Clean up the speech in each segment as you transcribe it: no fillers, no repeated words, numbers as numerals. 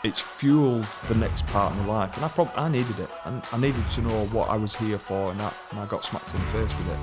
it's fueled the next part of my life, and I needed it. I needed to know what I was here for, and I got smacked in the face with it.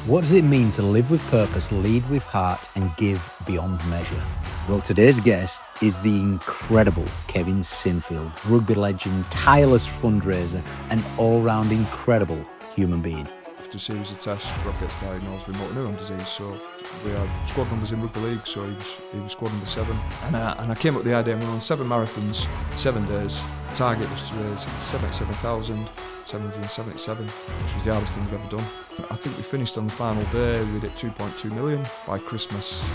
What does it mean to live with purpose, lead with heart, and give beyond measure? Well, today's guest is the incredible Kevin Sinfield, rugby legend, tireless fundraiser, and all-round incredible human being. After a series of tests, Rob gets diagnosed with motor neuron disease, so we had squad numbers in rugby league, so he was squad number 7. And I came up with the idea, we were on 7 marathons, 7 days. The target was to raise 77,777, which was the hardest thing we've ever done. I think we finished on the final day, we did 2.2 million. By Christmas of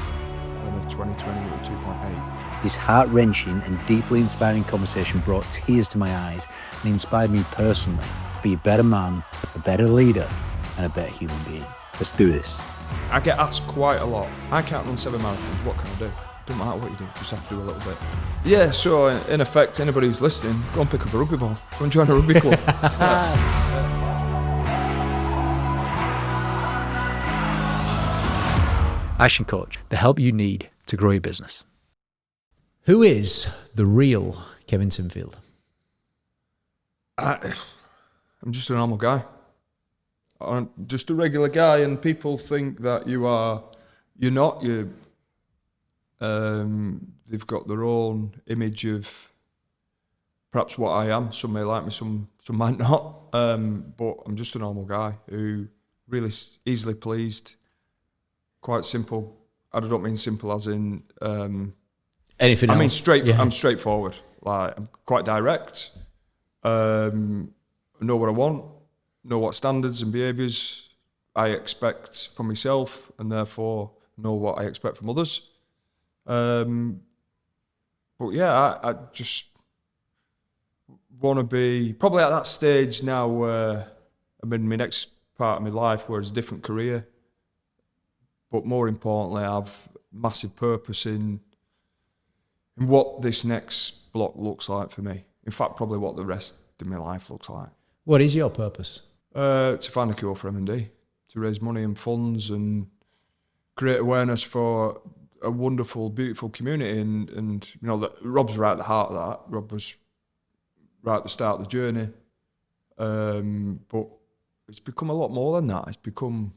2020, we were 2.8. This heart-wrenching and deeply inspiring conversation brought tears to my eyes and inspired me personally to be a better man, a better leader, and a better human being. Let's do this. I get asked quite a lot, I can't run 7 marathons, what can I do? Don't matter what you do, just have to do a little bit. Yeah, so in effect, anybody who's listening, go and pick up a rugby ball. Go and join a rugby club. ActionCOACH, the help you need to grow your business. Who is the real Kevin Sinfield? I'm just a normal guy. I'm just a regular guy, and people think that you are. You're not. They've got their own image of perhaps what I am. Some may like me, some might not. But I'm just a normal guy who really easily pleased. Quite simple. I don't mean simple as in anything else. I mean straight. Yeah. I'm straightforward. Like, I'm quite direct. I know what I want. Know what standards and behaviours I expect from myself, and therefore know what I expect from others. But yeah, I just want to be probably at that stage now where I'm in my next part of my life, where it's a different career. But more importantly, I have massive purpose in what this next block looks like for me. In fact, probably what the rest of my life looks like. What is your purpose? To find a cure for M&D, to raise money and funds and create awareness for a wonderful, beautiful community. And you know, that Rob's right at the heart of that. Rob was right at the start of the journey. But it's become a lot more than that. It's become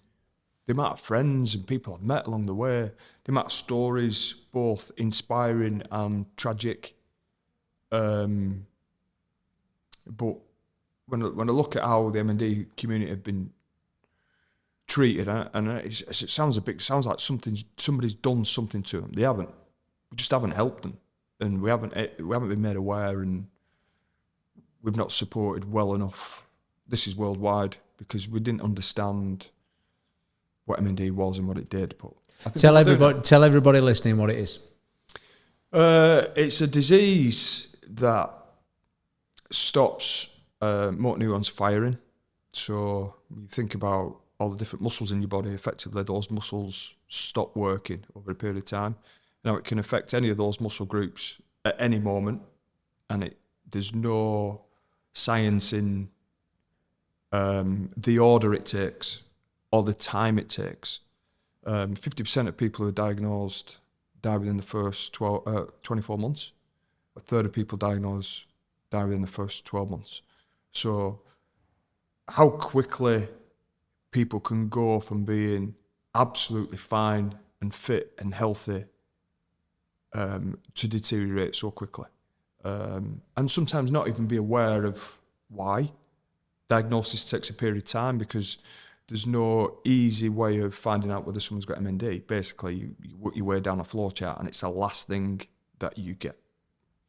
the amount of friends and people I've met along the way, the amount of stories, both inspiring and tragic. But when I look at how the M&D community have been treated, and it sounds like somebody's done something to them. They haven't. We just haven't helped them, and we haven't been made aware, and we've not supported well enough. This is worldwide, because we didn't understand what M&D was and what it did. But I think tell everybody listening what it is. It's a disease that stops motor neurons firing. So you think about all the different muscles in your body, effectively those muscles stop working over a period of time. Now, it can affect any of those muscle groups at any moment, and there's no science in the order it takes or the time it takes. 50% of people who are diagnosed die within the first 24 months. A third of people diagnosed die within the first 12 months. So how quickly people can go from being absolutely fine and fit and healthy to deteriorate so quickly. And sometimes not even be aware of why. Diagnosis takes a period of time because there's no easy way of finding out whether someone's got MND. Basically, you work your way down a flow chart, and it's the last thing that you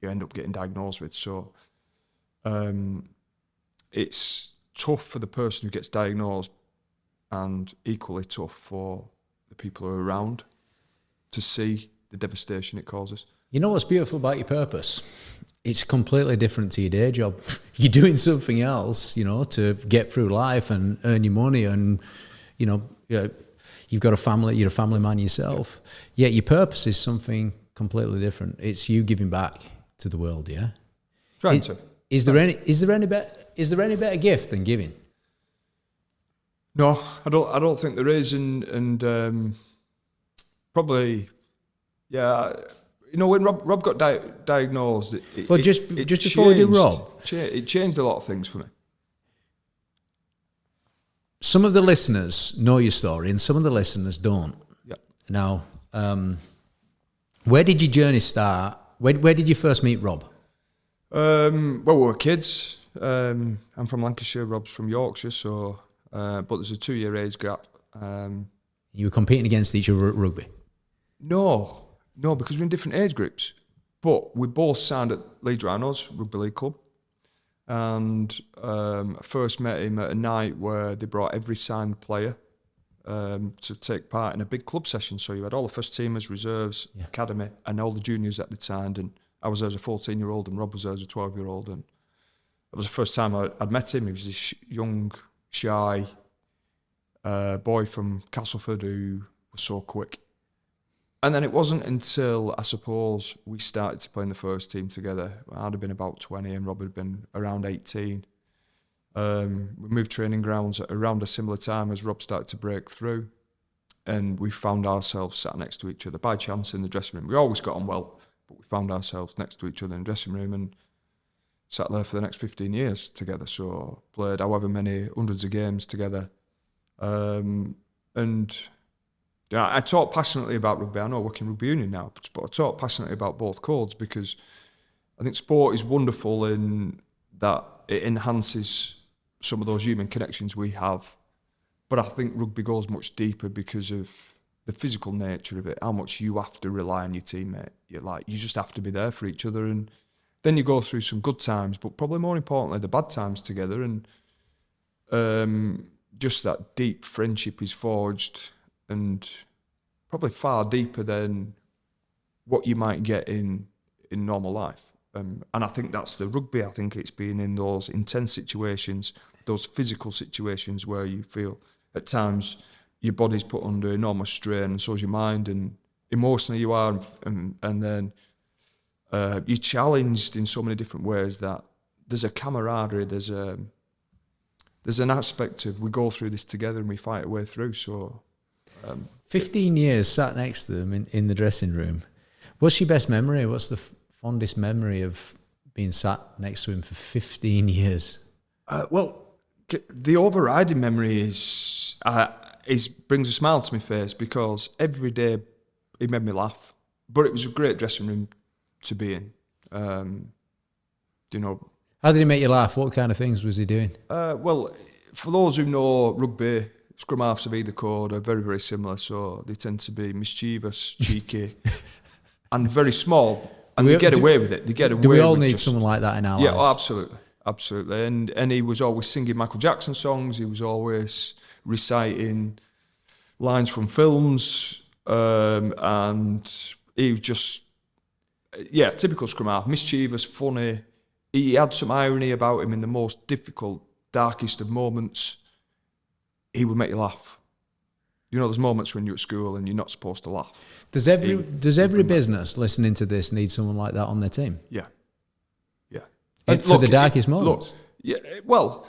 end up getting diagnosed with. So it's tough for the person who gets diagnosed, and equally tough for the people who are around to see the devastation it causes. You know what's beautiful about your purpose? It's completely different to your day job. You're doing something else, to get through life and earn your money, and you've got a family. You're a family man yourself. Yet your purpose is something completely different. It's you giving back to the world. Yeah, trying to. Is there any better gift than giving? No, I don't think there is, and probably, yeah. You know, when Rob got diagnosed, Well, just before we do Rob, it changed a lot of things for me. Some of the listeners know your story, and some of the listeners don't. Yeah. Now, where did your journey start? Where did you first meet Rob? Well, we were kids. I'm from Lancashire. Rob's from Yorkshire, so but there's a 2-year age gap. You were competing against each other at rugby. No, because we're in different age groups. But we both signed at Leeds Rhinos Rugby League Club. And I first met him at a night where they brought every signed player to take part in a big club session. So you had all the first teamers, reserves, academy, and all the juniors that they'd signed. And I was there as a 14-year-old and Rob was there as a 12-year-old. And it was the first time I'd met him. He was this young, shy boy from Castleford who was so quick. And then it wasn't until, I suppose, we started to play in the first team together. I'd have been about 20 and Rob had been around 18. We moved training grounds at around a similar time as Rob started to break through. And we found ourselves sat next to each other by chance in the dressing room. We always got on well, but we found ourselves next to each other in the dressing room and sat there for the next 15 years together. So played however many hundreds of games together. And yeah, I talk passionately about rugby. I know I work in rugby union now, but I talk passionately about both codes because I think sport is wonderful in that it enhances some of those human connections we have. But I think rugby goes much deeper because of the physical nature of it, how much you have to rely on your teammate. You just have to be there for each other. And then you go through some good times, but probably more importantly, the bad times together. And just that deep friendship is forged and probably far deeper than what you might get in normal life. And I think that's the rugby. I think it's been in those intense situations, those physical situations where you feel at times your body's put under enormous strain and so is your mind, and emotionally you are, and then you're challenged in so many different ways that there's a camaraderie, there's an aspect of we go through this together and we fight our way through. So 15 years sat next to them in the dressing room. What's your best memory? What's the fondest memory of being sat next to him for 15 years? Well, the overriding memory is brings a smile to my face because every day he made me laugh. But it was a great dressing room to be in. You know. How did he make you laugh? What kind of things was he doing? Well, for those who know rugby, scrum halves of either code are very, very similar. So they tend to be mischievous, cheeky, and very small. And they get away with it. Do we all need someone like that in our lives? Yeah, absolutely. And he was always singing Michael Jackson songs. He was always reciting lines from films. And he was just, typical scrum half, mischievous, funny. He had some irony about him in the most difficult, darkest of moments. He would make you laugh. You know, there's moments when you're at school and you're not supposed to laugh. Does every business listening to this need someone like that on their team? Yeah. And for the darkest moments? Well,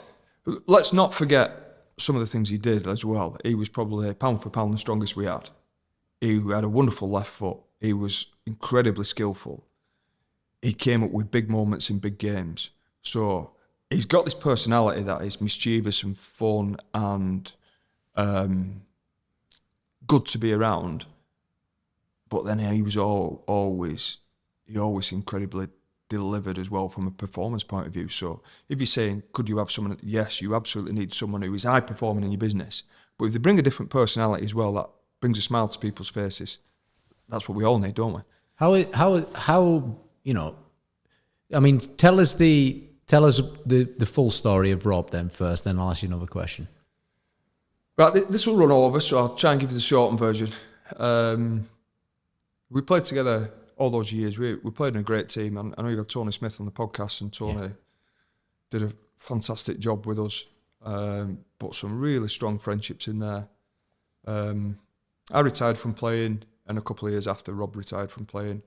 let's not forget some of the things he did as well. He was probably pound for pound the strongest we had. He had a wonderful left foot. He was incredibly skillful. He came up with big moments in big games. So he's got this personality that is mischievous and fun and good to be around. But then he was always incredibly delivered as well from a performance point of view. So if you're saying, could you have someone? Yes, you absolutely need someone who is high performing in your business. But if they bring a different personality as well, that brings a smile to people's faces. That's what we all need, don't we? How you know? I mean, tell us the full story of Rob then first. Then I'll ask you another question. Right, this will run over, so I'll try and give you the shortened version. We played together all those years. We played in a great team. And I know you've had Tony Smith on the podcast, and Tony did a fantastic job with us. Put some really strong friendships in there. I retired from playing, and a couple of years after Rob retired from playing,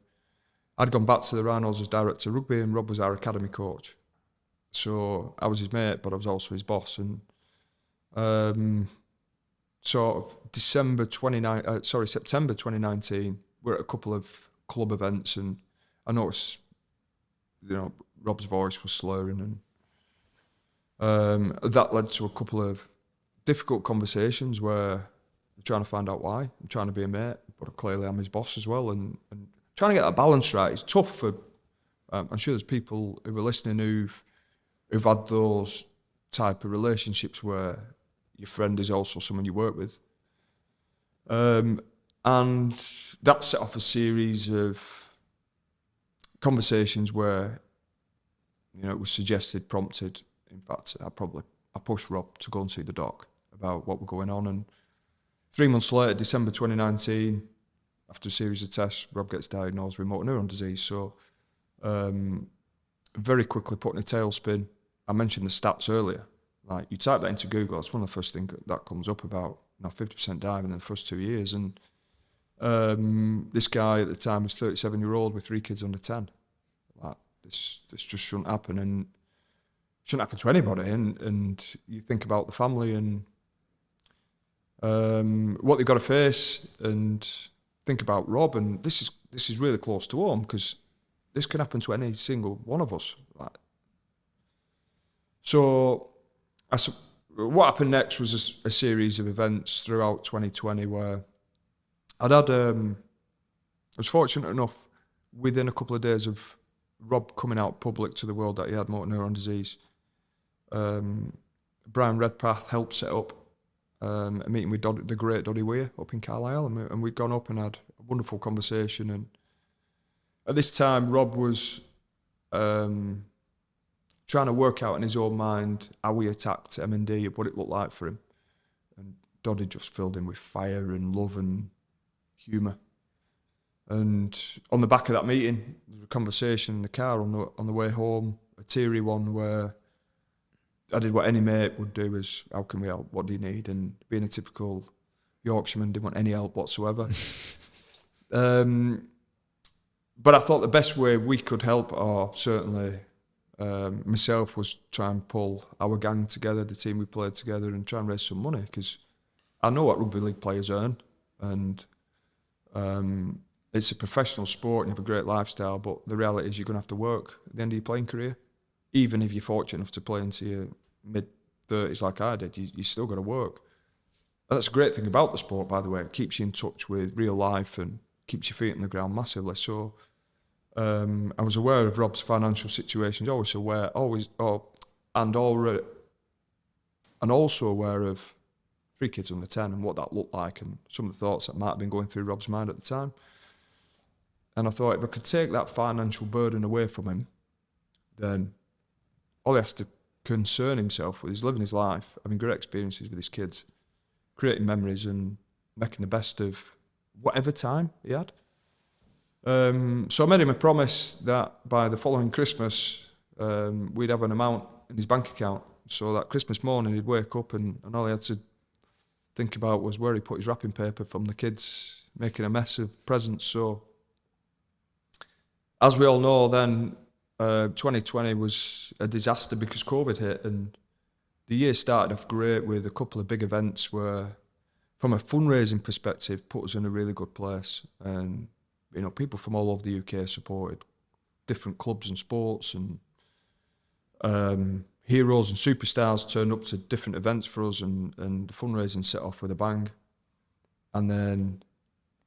I'd gone back to the Rhinos as director of rugby, and Rob was our academy coach. So I was his mate, but I was also his boss. And sort of September 2019, we're at a couple of club events, and I noticed, Rob's voice was slurring, and that led to a couple of difficult conversations where I'm trying to find out why. I'm trying to be a mate, but clearly I'm his boss as well, and trying to get that balance right. It's tough for. I'm sure there's people who are listening who've had those type of relationships where your friend is also someone you work with. And that set off a series of conversations where, it was suggested, prompted. In fact, I pushed Rob to go and see the doc about what were going on. And 3 months later, December 2019, after a series of tests, Rob gets diagnosed with motor neuron disease. So very quickly put in a tailspin. I mentioned the stats earlier. Like, you type that into Google, it's one of the first things that comes up about 50% die within the first 2 years. And this guy at the time was 37-year-old with 3 kids under 10. Like, this just shouldn't happen, and shouldn't happen to anybody. And you think about the family and what they've got to face, and think about Rob, and this is really close to home because this can happen to any single one of us. Like, so what happened next was a series of events throughout 2020 where I was fortunate enough within a couple of days of Rob coming out public to the world that he had motor neuron disease. Brian Redpath helped set up a meeting with the great Doddy Weir up in Carlisle, and we'd gone up and had a wonderful conversation. And at this time, Rob was trying to work out in his own mind how he attacked M&D and what it looked like for him. And Doddy just filled him with fire and love and humour. And on the back of that meeting, there was a conversation in the car on the way home, a teary one where I did what any mate would do: is, how can we help? What do you need? And being a typical Yorkshireman, didn't want any help whatsoever. But I thought the best way we could help, or certainly myself, was try and pull our gang together, the team we played together, and try and raise some money, because I know what rugby league players earn, and it's a professional sport and you have a great lifestyle, but the reality is you're going to have to work at the end of your playing career. Even if you're fortunate enough to play into your mid-30s like I did, you still got to work. And that's a great thing about the sport, by the way. It keeps you in touch with real life and keeps your feet on the ground massively. So I was aware of Rob's financial situations, and also aware of 3 kids under 10 and what that looked like, and some of the thoughts that might have been going through Rob's mind at the time. And I thought, if I could take that financial burden away from him, then all he has to concern himself with is living his life, having great experiences with his kids, creating memories and making the best of whatever time he had. So I made him a promise that by the following Christmas, we'd have an amount in his bank account. So that Christmas morning, he'd wake up and all he had to think about was where he put his wrapping paper from the kids making a mess of presents. So, as we all know, then 2020 was a disaster because COVID hit, and the year started off great with a couple of big events where, from a fundraising perspective, put us in a really good place. And people from all over the UK supported different clubs and sports, and heroes and superstars turned up to different events for us, and the fundraising set off with a bang. And then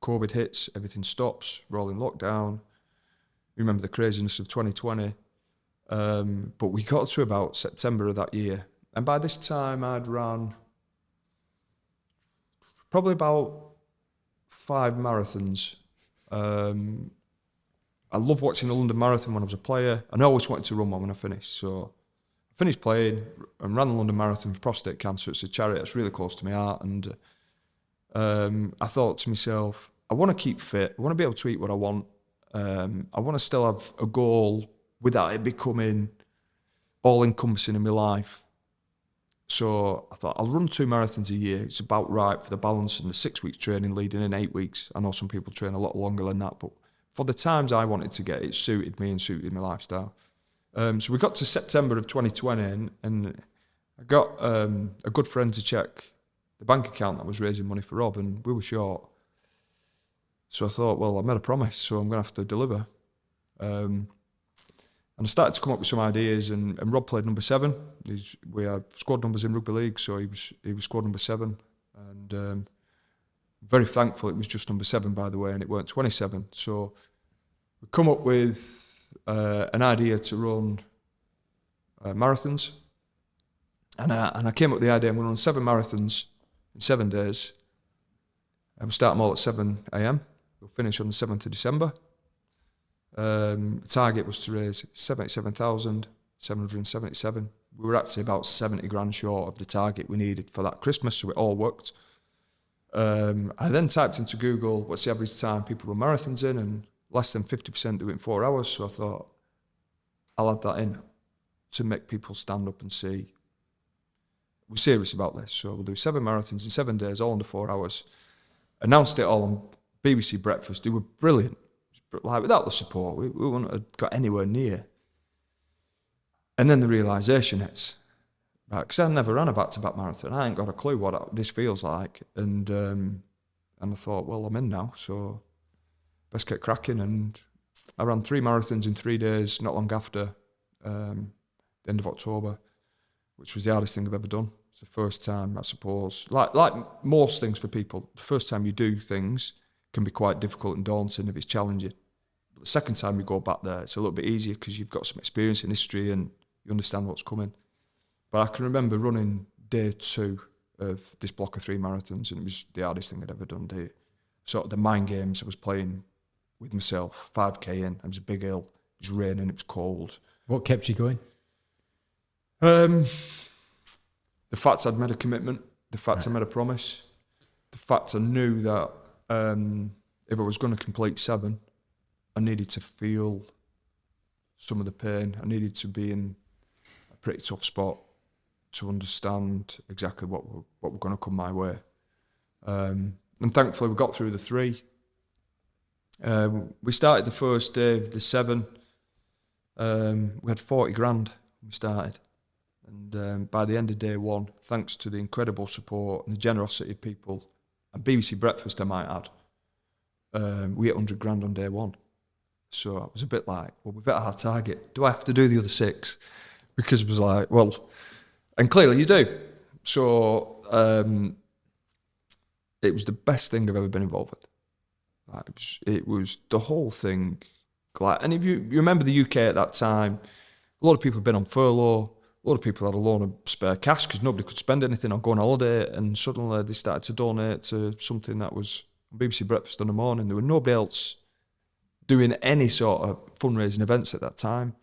COVID hits, everything stops, we're all in lockdown. Remember the craziness of 2020. But we got to about September of that year. And by this time, I'd run probably about 5 marathons. I loved watching the London Marathon when I was a player, and I always wanted to run one when I finished. So I finished playing and ran the London Marathon for prostate cancer. It's a charity that's really close to my heart. And I thought to myself, I want to keep fit. I want to be able to eat what I want. I want to still have a goal without it becoming all-encompassing in my life. So I thought, I'll run 2 marathons a year. It's about right for the balance and the 6 weeks training leading in 8 weeks. I know some people train a lot longer than that, but for the times I wanted to get, it suited me and suited my lifestyle. So we got to September of 2020, and I got a good friend to check the bank account that was raising money for Rob, and we were short So I thought, well, I made a promise, so I'm going to have to deliver. And I started to come up with some ideas, and Rob played number 7. We had squad numbers in rugby league, so he was squad number 7. And very thankful it was just number 7, by the way, and it weren't 27. So we come up with an idea to run marathons. And I came up with the idea, I'm going to run 7 marathons in 7 days. And we'll start them all at 7 a.m. We'll finish on the 7th of December. The target was to raise 77,777. We were actually about 70 grand short of the target we needed for that Christmas, so it all worked. I then typed into Google, what's the average time people run marathons in, and less than 50% do it in 4 hours. So I thought, I'll add that in to make people stand up and see we're serious about this. So we'll do 7 marathons in 7 days, all under 4 hours. Announced it all on BBC Breakfast. They were brilliant. Like, without the support, we wouldn't have got anywhere near. And then the realisation hits. Because I never ran a back-to-back marathon. I ain't got a clue what this feels like. And I thought, well, I'm in now, so best get cracking. And I ran 3 marathons in 3 days, not long after the end of October, which was the hardest thing I've ever done. It's the first time, I suppose, like most things for people, the first time you do things can be quite difficult and daunting if it's challenging. But the second time you go back there, it's a little bit easier because you've got some experience in history and you understand what's coming. But I can remember running day 2 of this block of 3 marathons, and it was the hardest thing I'd ever done. Sort of the mind games I was playing with myself, 5K in, it was a big hill, it was raining, it was cold. What kept you going? The fact I'd made a commitment, the fact I made a promise, the fact I knew that if I was going to complete 7, I needed to feel some of the pain. I needed to be in a pretty tough spot to understand exactly what were going to come my way. And thankfully we got through the 3. We started the first day of the 7. We had 40 grand when we started. And by the end of day 1, thanks to the incredible support and the generosity of people, and BBC Breakfast I might add, we hit 100 grand on day 1. So I was a bit like, well, we've hit our target. Do I have to do the other 6? Because it was like, well, and clearly you do. So it was the best thing I've ever been involved with. Like, it was the whole thing. Like, and if you remember the UK at that time, a lot of people had been on furlough. A lot of people had a loan of spare cash because nobody could spend anything on going on holiday, and suddenly they started to donate to something that was BBC Breakfast in the morning. There were nobody else doing any sort of fundraising events at that time.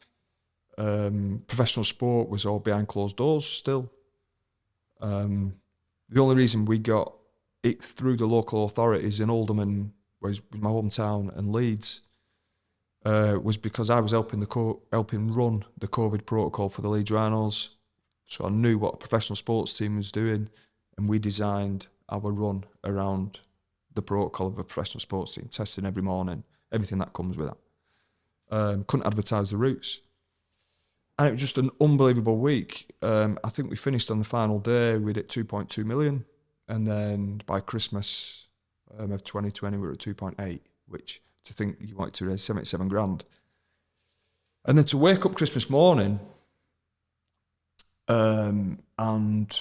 Professional sport was all behind closed doors still. The only reason we got it through the local authorities in Oldham, and was my hometown, and Leeds, was because I was helping run the COVID protocol for the Leeds Rhinos. So I knew what a professional sports team was doing, and we designed our run around the protocol of a professional sports team, testing every morning, everything that comes with that. Couldn't advertise the routes. And it was just an unbelievable week. I think we finished on the final day, we did 2.2 million. And then by Christmas of 2020, we were at 2.8, which, to think you wanted to raise 77 grand. And then to wake up Christmas morning and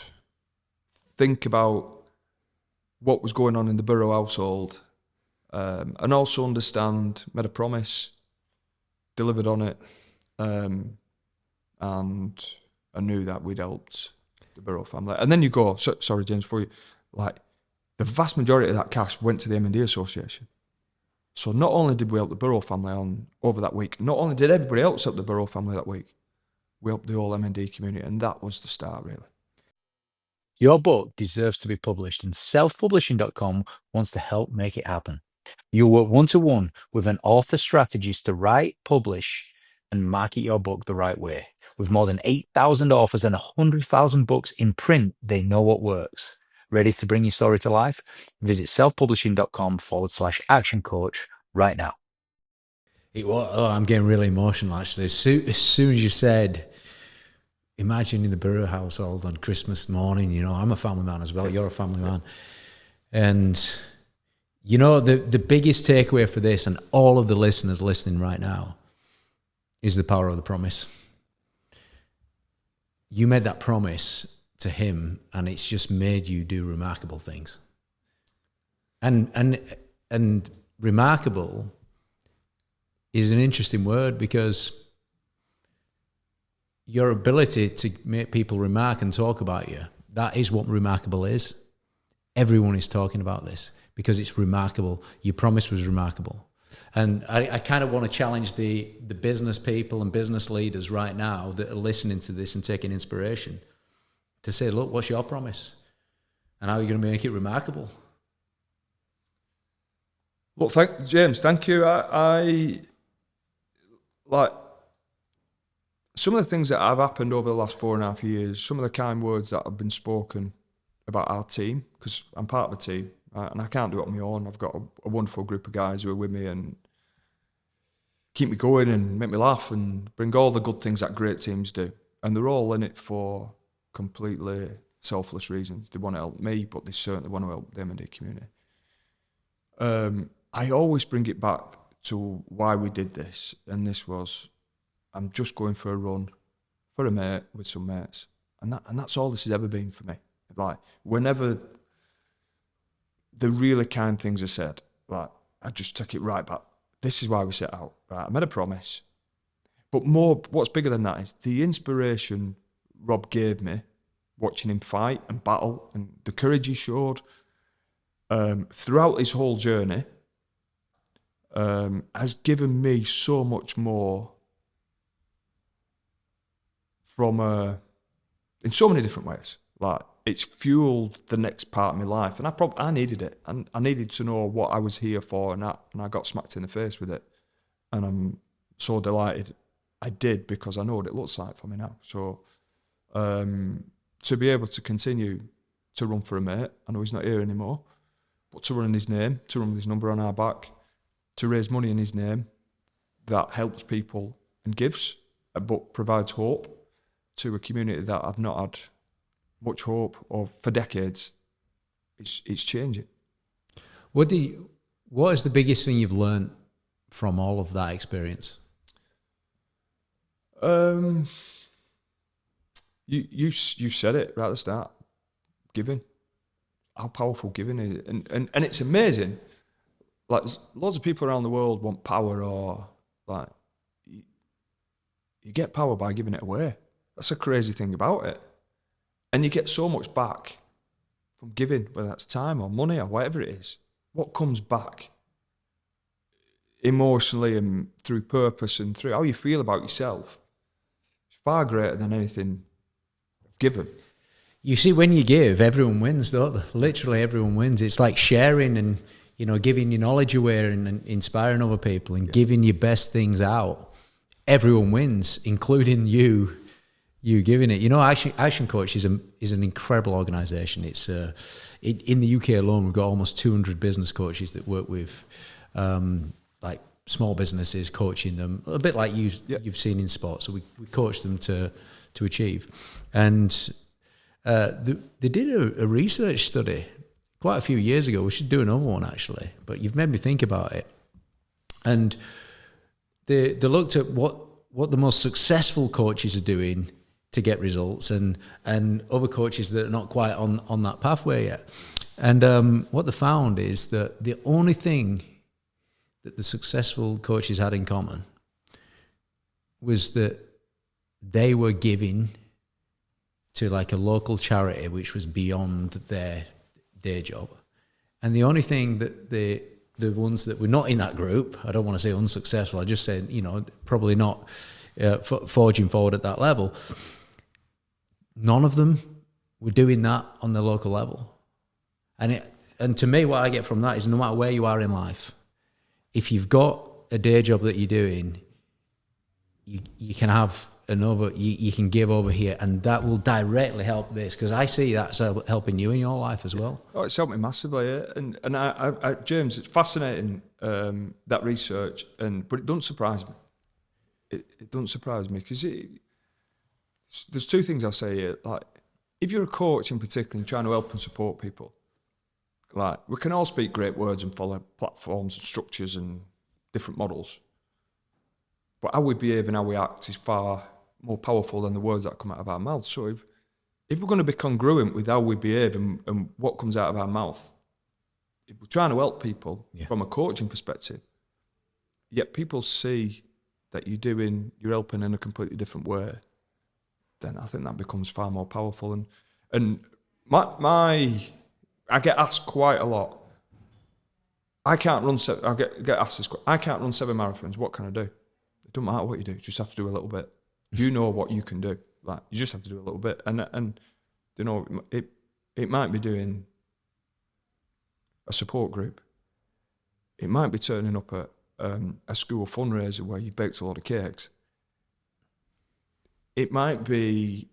think about what was going on in the Burrow household, and also understand, made a promise, delivered on it, and I knew that we'd helped the Burrow family. And then you go, sorry James, for you, like, the vast majority of that cash went to the M&D Association. So not only did we help the Burrow family on over that week, not only did everybody else help the Burrow family that week, we helped the whole M&D community, and that was the start, really. Your book deserves to be published, and selfpublishing.com wants to help make it happen. You'll work one-to-one with an author strategist to write, publish, and market your book the right way. With more than 8,000 authors and 100,000 books in print, they know what works. Ready to bring your story to life? Visit selfpublishing.com/ActionCOACH right now. I'm getting really emotional, actually. As soon as you said, imagine in the Burrow household on Christmas morning, I'm a family man as well, you're a family man. And You know, the biggest takeaway for this, and all of the listeners listening right now, is the power of the promise. You made that promise to him, and it's just made you do remarkable things. And remarkable is an interesting word, because your ability to make people remark and talk about you, that is what remarkable is. Everyone is talking about this because it's remarkable. Your promise was remarkable. And I kind of want to challenge the business people and business leaders right now that are listening to this and taking inspiration to say, look, what's your promise? And how are you going to make it remarkable? Look, James, thank you. I like some of the things that have happened over the last 4.5 years, some of the kind words that have been spoken about our team, because I'm part of a team, and I can't do it on my own. I've got a wonderful group of guys who are with me and keep me going and make me laugh and bring all the good things that great teams do. And they're all in it for completely selfless reasons. They want to help me, but they certainly want to help them and their community. I always bring it back to why we did this, and this was, I'm just going for a run for a mate with some mates, and that's all this has ever been for me. Like, whenever the really kind things are said, like, I just take it right back. This is why we set out. Right, I made a promise, but more, what's bigger than that is the inspiration Rob gave me, watching him fight and battle, and the courage he showed throughout his whole journey. Has given me so much more from in so many different ways. Like, it's fueled the next part of my life, and I needed it, and I needed to know what I was here for, and I got smacked in the face with it, and I'm so delighted I did, because I know what it looks like for me now. So to be able to continue to run for a mate, I know he's not here anymore, but to run in his name, to run with his number on our back, to raise money in his name that helps people and gives, but provides hope to a community that I've not had much hope of for decades. It's changing. What is the biggest thing you've learned from all of that experience? You said it right at the start. Giving. How powerful giving is, and it's amazing. Like, lots of people around the world want power, or like, you get power by giving it away. That's a crazy thing about it. And you get so much back from giving, whether that's time or money or whatever it is. What comes back emotionally and through purpose and through how you feel about yourself is far greater than anything given. You see, when you give, everyone wins, don't they? Literally everyone wins. It's like sharing and, you know, giving your knowledge away and inspiring other people and giving your best things out. Everyone wins, including you giving it. You know, ActionCOACH is an incredible organisation. It's in the UK alone, we've got almost 200 business coaches that work with like small businesses, coaching them a bit like you've seen in sport. So we coach them to achieve. And they did a research study quite a few years ago. We should do another one, actually, but you've made me think about it. And they looked at what the most successful coaches are doing to get results, and other coaches that are not quite on that pathway yet. And what they found is that the only thing that the successful coaches had in common was that they were giving to like a local charity which was beyond their day job. And the only thing that the ones that were not in that group, I don't want to say unsuccessful, I just said, you know, probably not forging forward at that level, none of them were doing that on the local level. And to me, what I get from that is, no matter where you are in life, if you've got a day job that you're doing, you can have you can give over here, and that will directly help this, because I see that's helping you in your life as well. Oh, it's helped me massively, yeah. And I James, it's fascinating, that research, but it doesn't surprise me. It doesn't surprise me, because there's two things I'll say here. Like, if you're a coach in particular and trying to help and support people, Like, we can all speak great words and follow platforms and structures and different models. But how we behave and how we act is far more powerful than the words that come out of our mouths. So if we're going to be congruent with how we behave and what comes out of our mouth, if we're trying to help people from a coaching perspective, yet people see that you're helping in a completely different way, then I think that becomes far more powerful. And I get asked quite a lot. I can't run 7 marathons. What can I do? It doesn't matter what you do. You just have to do a little bit. You know what you can do. Like, you just have to do a little bit. And you know, it might be doing a support group. It might be turning up at a school fundraiser where you've baked a lot of cakes. It might be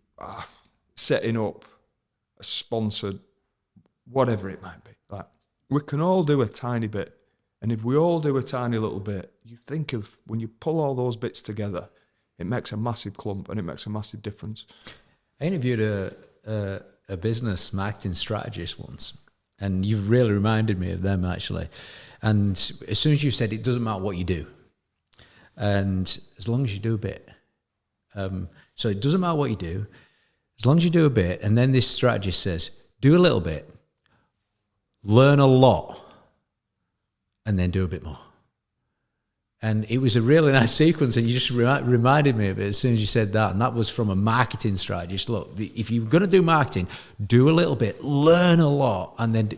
setting up a sponsored, whatever it might be. Like, we can all do a tiny bit. And if we all do a tiny little bit, you think of when you pull all those bits together, it makes a massive clump and it makes a massive difference. I interviewed a business marketing strategist once, and you've really reminded me of them, actually. And as soon as you said it doesn't matter what you do, and as long as you do a bit. So it doesn't matter what you do, as long as you do a bit. And then this strategist says, do a little bit, learn a lot, and then do a bit more. And it was a really nice sequence, and you just reminded me of it as soon as you said that. And that was from a marketing strategist. Look, if you're going to do marketing, do a little bit, learn a lot, and then.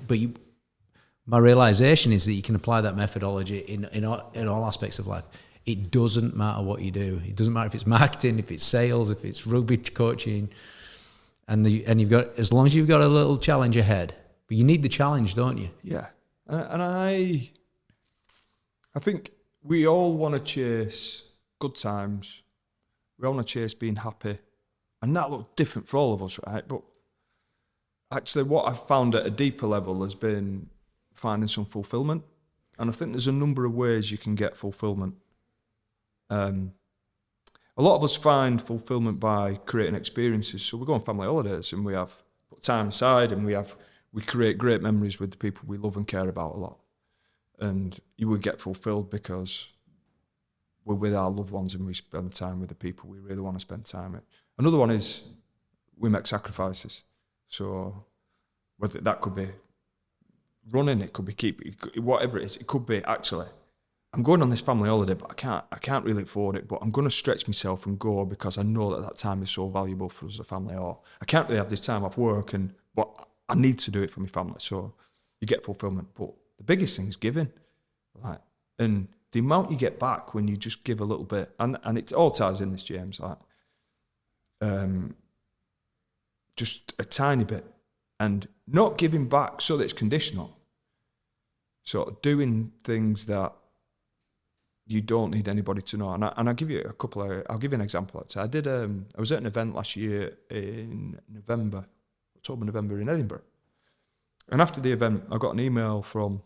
My realization is that you can apply that methodology in all aspects of life. It doesn't matter what you do. It doesn't matter if it's marketing, if it's sales, if it's rugby coaching, and you've got, as long as you've got a little challenge ahead. But you need the challenge, don't you? Yeah, and I think we all want to chase good times. We all want to chase being happy. And that looks different for all of us, right? But actually what I've found at a deeper level has been finding some fulfillment. And I think there's a number of ways you can get fulfillment. A lot of us find fulfillment by creating experiences. So we go on family holidays and we have put time aside and we create great memories with the people we love and care about a lot. And you would get fulfilled because we're with our loved ones and we spend time with the people we really want to spend time with. Another one is we make sacrifices. So whether that could be running, it could be whatever it is. It could be, actually, I'm going on this family holiday, but I can't really afford it, but I'm going to stretch myself and go because I know that time is so valuable for us as a family. Or I can't really have this time off work, but I need to do it for my family. So you get fulfillment. But the biggest thing is giving, like, and the amount you get back when you just give a little bit, and it all ties in this, James, like, just a tiny bit, and not giving back so that it's conditional. So doing things that you don't need anybody to know. And I'll give you I'll give you an example. I was at an event last year in October, November in Edinburgh. And after the event, I got an email from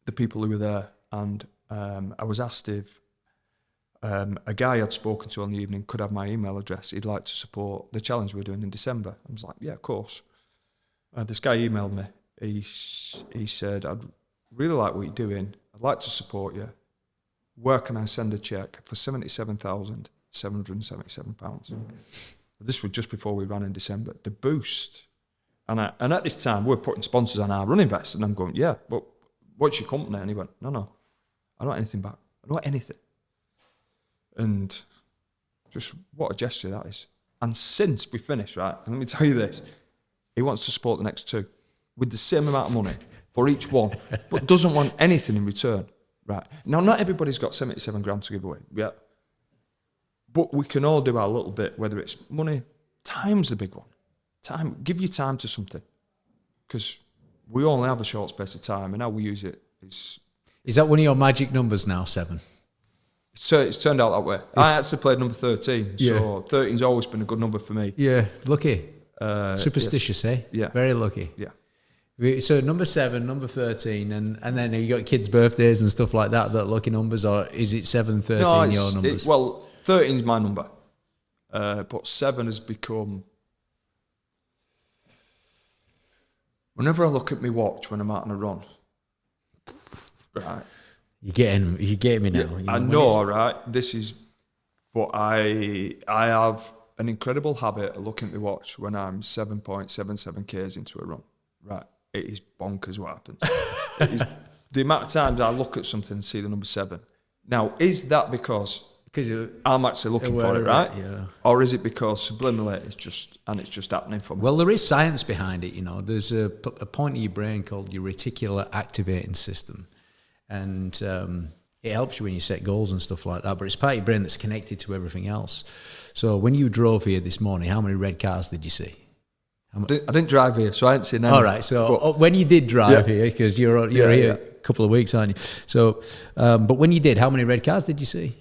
the people who were there, and I was asked if a guy I'd spoken to on the evening could have my email address. He'd like to support the challenge we're doing in December. I was like, yeah, of course. This guy emailed me. He said, I'd really like what you're doing. I'd like to support you. Where can I send a cheque for £77,777? This was just before we ran in December. The boost. And at this time, we're putting sponsors on our running vests. And I'm going, yeah, but what's your company? And he went, no, I don't want anything back. I don't want anything. And just what a gesture that is. And since we finished, right, and let me tell you this, he wants to support the next two with the same amount of money for each one, but doesn't want anything in return. Right. Now, not everybody's got 77 grand to give away. Yeah. But we can all do our little bit, whether it's money, time's the big one. Time, give your time to something. Because we only have a short space of time, and how we use it is... Is that one of your magic numbers now, 7? So it's turned out that way. I actually played number 13, so 13's always been a good number for me. Yeah, lucky. Superstitious, yes. eh? Yeah. Very lucky. Yeah. So number 7, number 13, and then have you got kids' birthdays and stuff like that are lucky numbers, or is it 7, 13 your numbers? Well, 13's my number, but 7 has become... Whenever I look at my watch when I'm out on a run, right? You're getting me now. I know, right? But I have an incredible habit of looking at my watch when I'm 7.77 k's into a run. Right, it is bonkers what happens. It is the amount of times I look at something and see the number 7. Now, is that because I'm actually looking for it, right? Yeah. Or is it because subliminally it's just happening for me? Well, there is science behind it. There's a point in your brain called your reticular activating system, and it helps you when you set goals and stuff like that. But it's part of your brain that's connected to everything else. So when you drove here this morning, how many red cars did you see? I didn't drive here, so I hadn't seen any. All right. So when you did drive here, because you're here a couple of weeks, aren't you? So, but when you did, how many red cars did you see?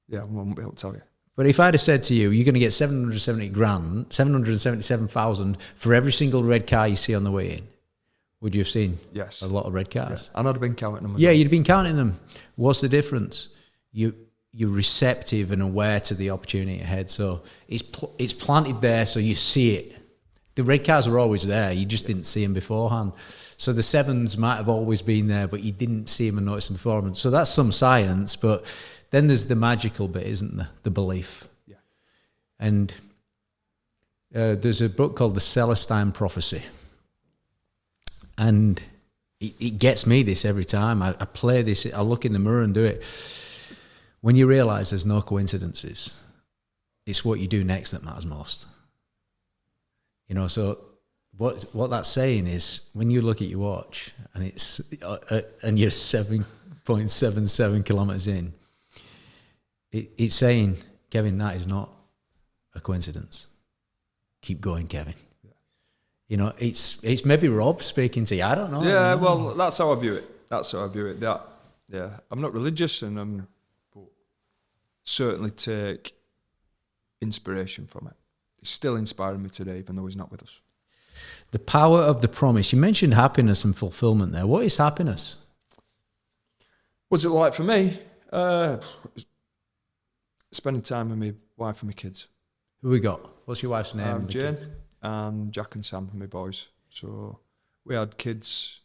Yeah, I won't be able to tell you. But if I'd have said to you, you're going to get 777,000 for every single red car you see on the way in, would you have seen a lot of red cars? Yeah. And I'd have been counting them. Yeah, you'd have been counting them. What's the difference? You're receptive and aware to the opportunity ahead. So it's planted there, so you see it. The red cars were always there. You just didn't see them beforehand. So the 7s might have always been there, but you didn't see them and notice them beforehand. So that's some science, but then there's the magical bit, isn't there? The belief. Yeah. And there's a book called The Celestine Prophecy. And it gets me this every time. I play this, I look in the mirror and do it. When you realise there's no coincidences, it's what you do next that matters most. So what that's saying is when you look at your watch and and you're 7.77 kilometres in, it's saying, Kevin, that is not a coincidence. Keep going, Kevin. Yeah. It's maybe Rob speaking to you. I don't know. Yeah, well, that's how I view it. I'm not religious, but certainly take inspiration from it. It's still inspiring me today, even though he's not with us. The power of the promise. You mentioned happiness and fulfillment there. What is happiness? What's it like for me? Spending time with my wife and my kids. Who we got? What's your wife's name? Jane and Jack and Sam and my boys. So we had kids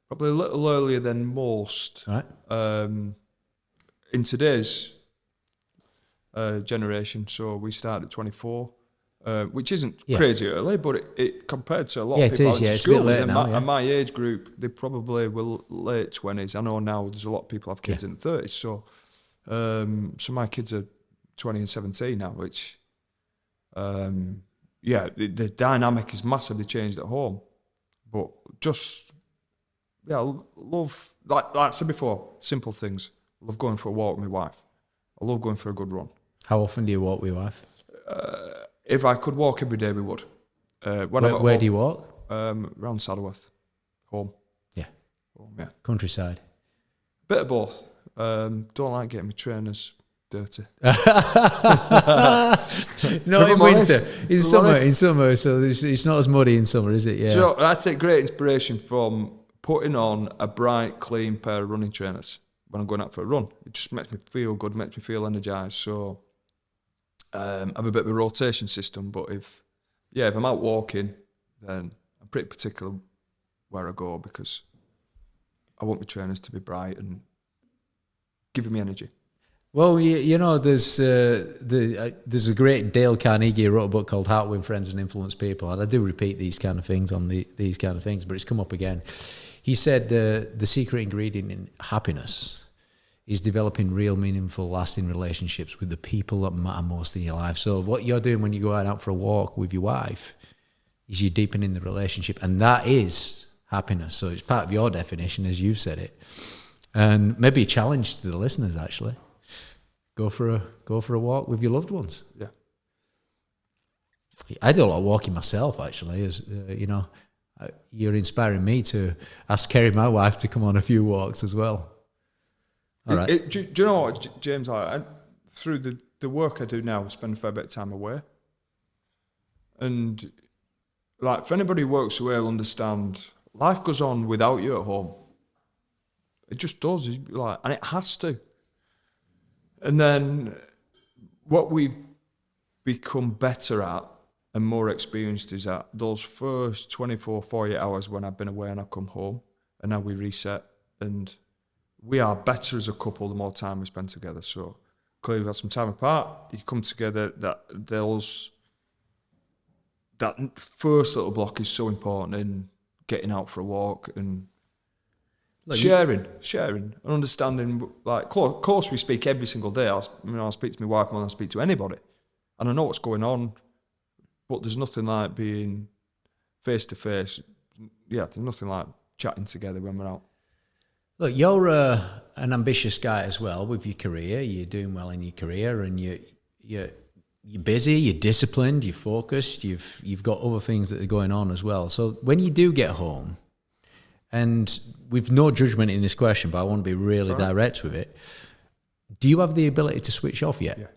probably a little earlier than most. Right. In today's generation, so we started at 24, which isn't crazy early, but it compared to a lot of people out of school, it's a bit late now, and my age group, they probably were late 20s. I know now there's a lot of people have kids in the 30s, so my kids are 20 and 17 now, which the dynamic is massively changed at home. But just love, like I said before, simple things. I love going for a walk with my wife. I love going for a good run. How often do you walk with your wife? If I could walk every day, we would. Where do you walk? Around Saddleworth. Home. Yeah. Home, yeah. Countryside. Bit of both. Don't like getting my trainers dirty. No, in winter. In summer. So it's not as muddy in summer, is it? Yeah. So I take great inspiration from putting on a bright, clean pair of running trainers when I'm going out for a run. It just makes me feel good, makes me feel energised. So I have a bit of a rotation system, but if I'm out walking, then I'm pretty particular where I go because I want my trainers to be bright and giving me energy. Well, there's a great Dale Carnegie who wrote a book called How to Win Friends and Influence People, and I do repeat these kind of things these kind of things, but it's come up again. He said the secret ingredient in happiness is developing real, meaningful, lasting relationships with the people that matter most in your life. So what you're doing when you go out for a walk with your wife is you're deepening the relationship, and that is happiness. So it's part of your definition, as you've said it, and maybe a challenge to the listeners actually. Go for a walk with your loved ones. Yeah, I do a lot of walking myself actually. As you're inspiring me to ask Kerry, my wife, to come on a few walks as well. All right. Do you know what, James? Through the work I do now, I spend a fair bit of time away, and like if anybody who works away will understand, life goes on without you at home. It just does, and it has to. And then what we've become better at and more experienced is that those first 24, 48 hours when I've been away and I come home, and now we reset, and we are better as a couple the more time we spend together. So clearly we've had some time apart, you come together, that first little block is so important in getting out for a walk and sharing and understanding. Like, of course we speak every single day. I speak to my wife more than I speak to anybody, and I know what's going on, but there's nothing like being face to face. Yeah, there's nothing like chatting together when we're out. Look, you're an ambitious guy as well with your career. You're doing well in your career, and you're busy, you're disciplined, you're focused. You've got other things that are going on as well. So when you do get home, and with no judgment in this question, but I want to be really direct with it, do you have the ability to switch off yet? Yeah.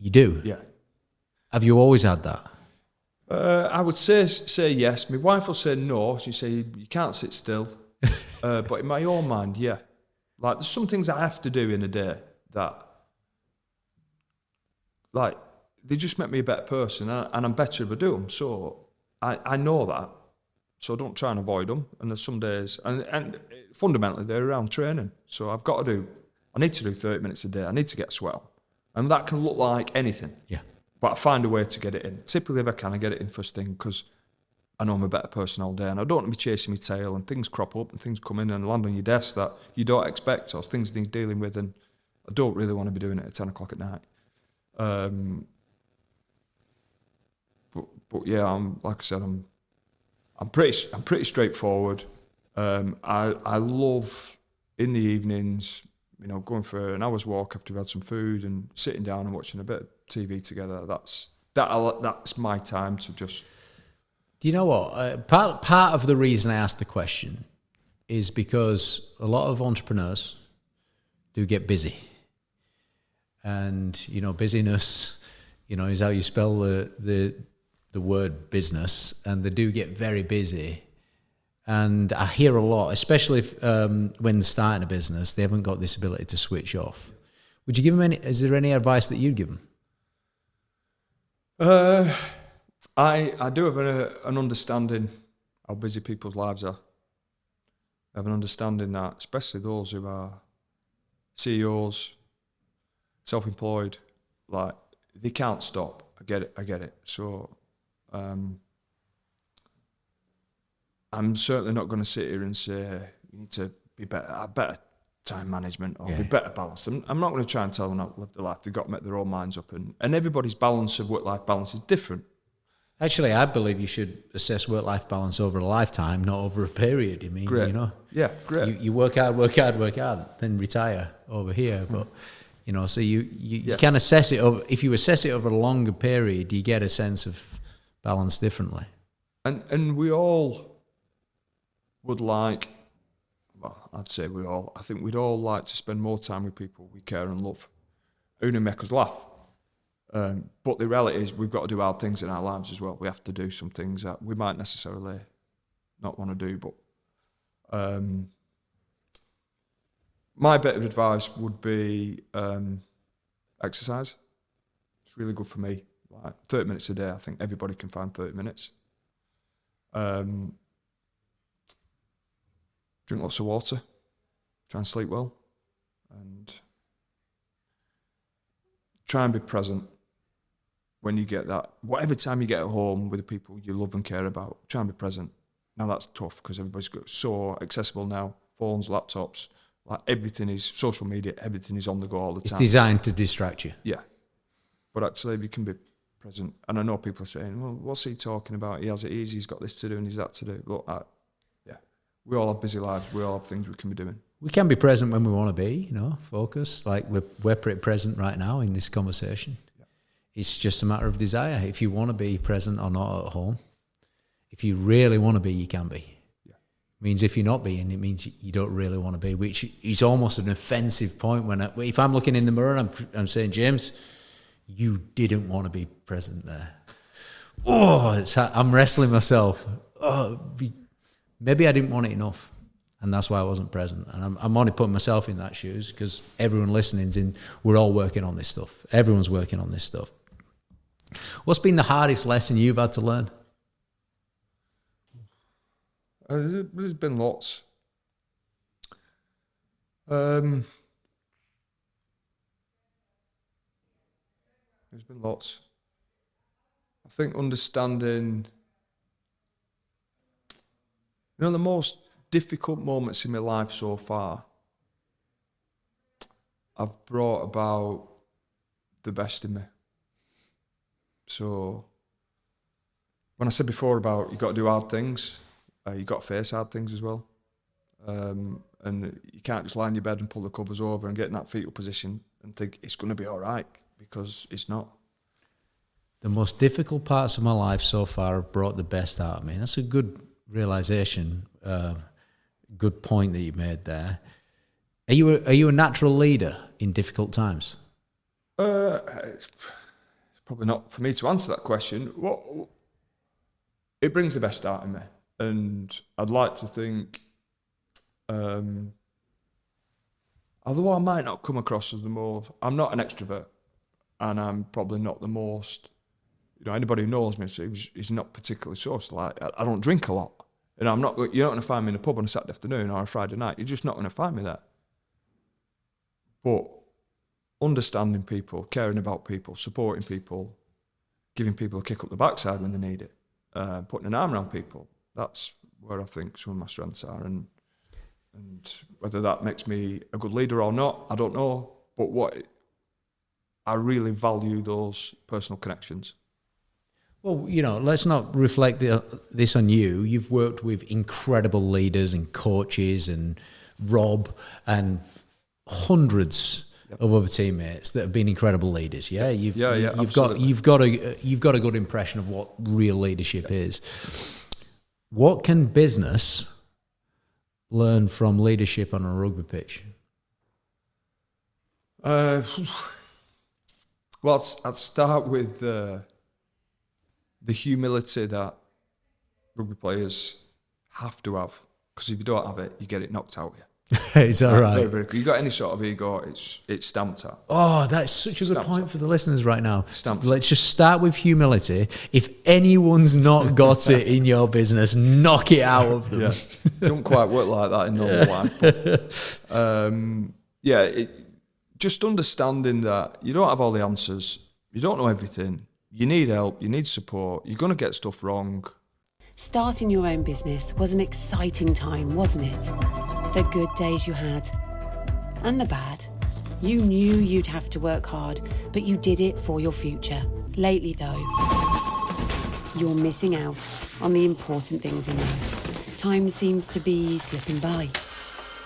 You do? Yeah. Have you always had that? I would say yes. My wife will say no. She'll say, you can't sit still. But in my own mind, yeah. Like, there's some things I have to do in a day that, like, they just make me a better person, and I'm better if I do them. So I know that. So don't try and avoid them. And there's some days, and fundamentally, they're around training. So I need to do 30 minutes a day. I need to get swell. And that can look like anything. Yeah. But I find a way to get it in. Typically, if I can, I get it in first thing, because I know I'm a better person all day, and I don't want to be chasing my tail, and things crop up and things come in and land on your desk that you don't expect, or things need dealing with, and I don't really want to be doing it at 10 o'clock at night. But yeah, I'm pretty straightforward. I love in the evenings, going for an hour's walk after we've had some food and sitting down and watching a bit of TV together. That's my time to just. Do you know what? Part of the reason I asked the question is because a lot of entrepreneurs do get busy. And, busyness, is how you spell the word business. And they do get very busy. And I hear a lot, especially when starting a business, they haven't got this ability to switch off. Would you give them is there any advice that you'd give them? I do have an understanding how busy people's lives are. I have an understanding that, especially those who are CEOs, self-employed, like, they can't stop. I get it. So I'm certainly not going to sit here and say you need to be better time management or be better balanced. I'm not going to try and tell them how to live their life. They've got to make their own minds up, and everybody's balance of work-life balance is different. Actually, I believe you should assess work-life balance over a lifetime, not over a period. I mean, great. Yeah, great. You work hard, then retire over here. But, so you can assess it over, if you assess it over a longer period, you get a sense of balance differently. And we all would like, I'd say I think we'd all like to spend more time with people we care and love, who make us laugh. But the reality is we've got to do hard things in our lives as well. We have to do some things that we might necessarily not want to do. But my bit of advice would be exercise. It's really good for me. Like 30 minutes a day, I think everybody can find 30 minutes. Drink lots of water. Try and sleep well. And try and be present. When you get that, whatever time you get at home with the people you love and care about, try and be present. Now that's tough because everybody's got so accessible now, phones, laptops, like everything is social media, everything is on the go all the time. It's designed to distract you. Yeah. But actually if you can be present, and I know people are saying, well, what's he talking about? He has it easy, he's got this to do and he's that to do. Look, we all have busy lives, we all have things we can be doing. We can be present when we want to be, focused. Like we're pretty present right now in this conversation. It's just a matter of desire. If you want to be present or not at home, if you really want to be, you can be. Yeah. It means if you're not being, it means you don't really want to be, which is almost an offensive point. If I'm looking in the mirror, I'm saying, James, you didn't want to be present there. I'm wrestling myself. Maybe I didn't want it enough, and that's why I wasn't present. And I'm only putting myself in that shoes because everyone listening's in. We're all working on this stuff. Everyone's working on this stuff. What's been the hardest lesson you've had to learn? There's been lots. There's been lots. I think understanding, the most difficult moments in my life so far, I've brought about the best in me. So when I said before about you got to do hard things, you got to face hard things as well. And you can't just lie in your bed and pull the covers over and get in that fetal position and think it's going to be all right, because it's not. The most difficult parts of my life so far have brought the best out of me. That's a good realization, good point that you made there. Are you a natural leader in difficult times? It's probably not for me to answer that question. It brings the best out of me, and I'd like to think, although I might not come across as I'm not an extrovert, and I'm probably not the most, anybody who knows me is not particularly social. I don't drink a lot, and you're not going to find me in a pub on a Saturday afternoon or a Friday night. You're just not going to find me there. But understanding people, caring about people, supporting people, giving people a kick up the backside when they need it, putting an arm around people, that's where I think some of my strengths are. And whether that makes me a good leader or not, I don't know. But I really value those personal connections. Well, let's not reflect this on you. You've worked with incredible leaders and coaches and Rob and hundreds of other teammates that have been incredible leaders. Yeah, you've got a good impression of what real leadership is. What can business learn from leadership on a rugby pitch? Well, I'd start with the humility that rugby players have to have, because if you don't have it, you get it knocked out of you. Is that right? Very, very good. You got any sort of ego, it's stamped out. Oh, that's such a good point for the listeners right now. Stamped Let's just start with humility. If anyone's not got it in your business, knock it out of them. Yeah. Don't quite work like that in normal life. But, just understanding that you don't have all the answers, you don't know everything, you need help, you need support, you're going to get stuff wrong. Starting your own business was an exciting time, wasn't it? The good days you had, and the bad. You knew you'd have to work hard, but you did it for your future. Lately, though, you're missing out on the important things in life. Time seems to be slipping by.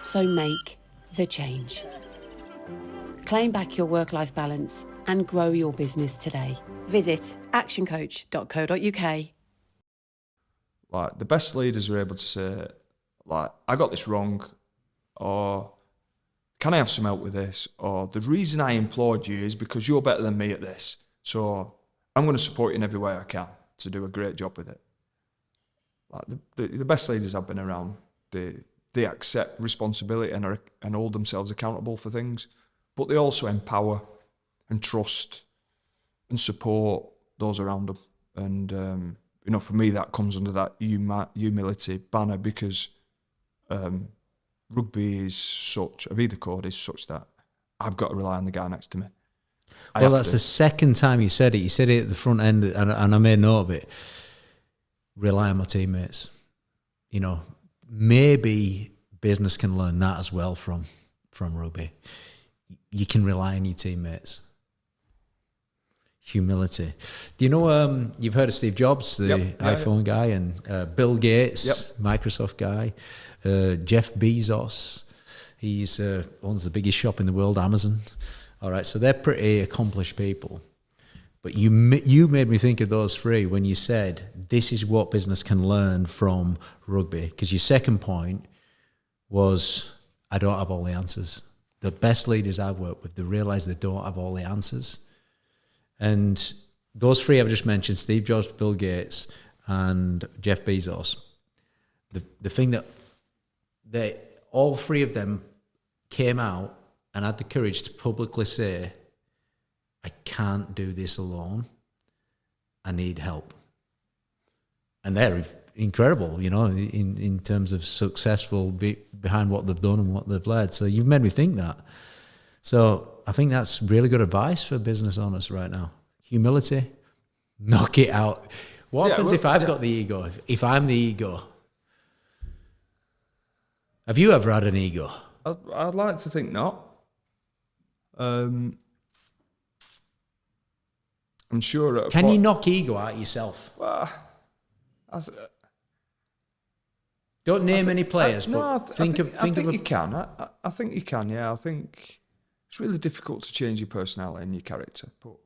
So make the change. Claim back your work-life balance and grow your business today. Visit actioncoach.co.uk. Like, the best leaders are able to say, I got this wrong, or can I have some help with this? Or the reason I employed you is because you're better than me at this. So I'm going to support you in every way I can to do a great job with it. Like, the best leaders I've been around, they accept responsibility and hold themselves accountable for things, but they also empower and trust and support those around them. And, for me, that comes under that humility banner, because rugby is such, of either code, is such that I've got to rely on the guy next to me. Well, that's the second time you said it. You said it at the front end, and I made note of it. Rely on my teammates. Maybe business can learn that as well from rugby. You can rely on your teammates. Humility. Do you know, you've heard of Steve Jobs, the iPhone guy, and Bill Gates, Microsoft guy, Jeff Bezos, he's owns the biggest shop in the world, Amazon. All right, so they're pretty accomplished people. But you made me think of those three when you said this is what business can learn from rugby, because your second point was, I don't have all the answers. The best leaders I've worked with, they realise they don't have all the answers. And those three I've just mentioned, Steve Jobs, Bill Gates, and Jeff Bezos, the thing that all three of them came out and had the courage to publicly say, I can't do this alone. I need help. And they're incredible, you know, in terms of successful behind what they've done and what they've led. So you've made me think that. So I think that's really good advice for business owners right now. Humility, knock it out. What happens if I've got the ego? If I'm the ego? Have you ever had an ego? I'd like to think not. I'm sure. Can you knock ego out yourself? Well, Don't name any players, no, but think of you can. I think you can. Yeah, I think it's really difficult to change your personality and your character, but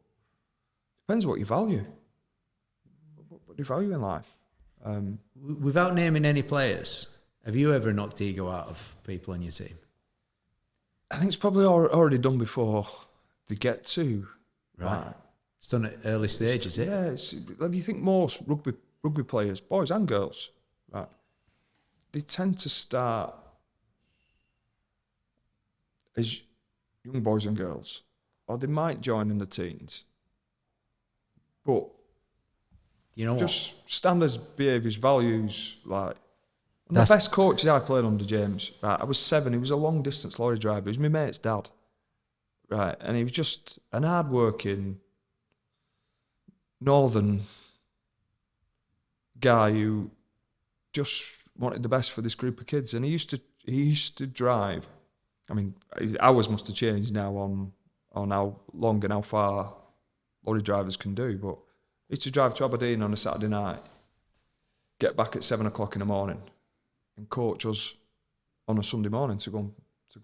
depends what you value. What do you value in life? Without naming any players, have you ever knocked ego out of people on your team? I think it's probably already done before they get to. Right. It's done at early stages, is it? Yeah. If you think most rugby players, boys and girls, right, they tend to start as young boys and girls, or they might join in the teens. But you know just standards, behaviours, values, like the That's best coaches I played under James, right? I was 7, he was a long distance lorry driver, he was my mate's dad. Right, and he was just an hard working northern guy who just wanted the best for this group of kids, and he used to drive. I mean, his hours must have changed now on how long and how far lorry drivers can do, but he used to drive to Aberdeen on a Saturday night, get back at 7 o'clock in the morning, and coach us on a Sunday morning to go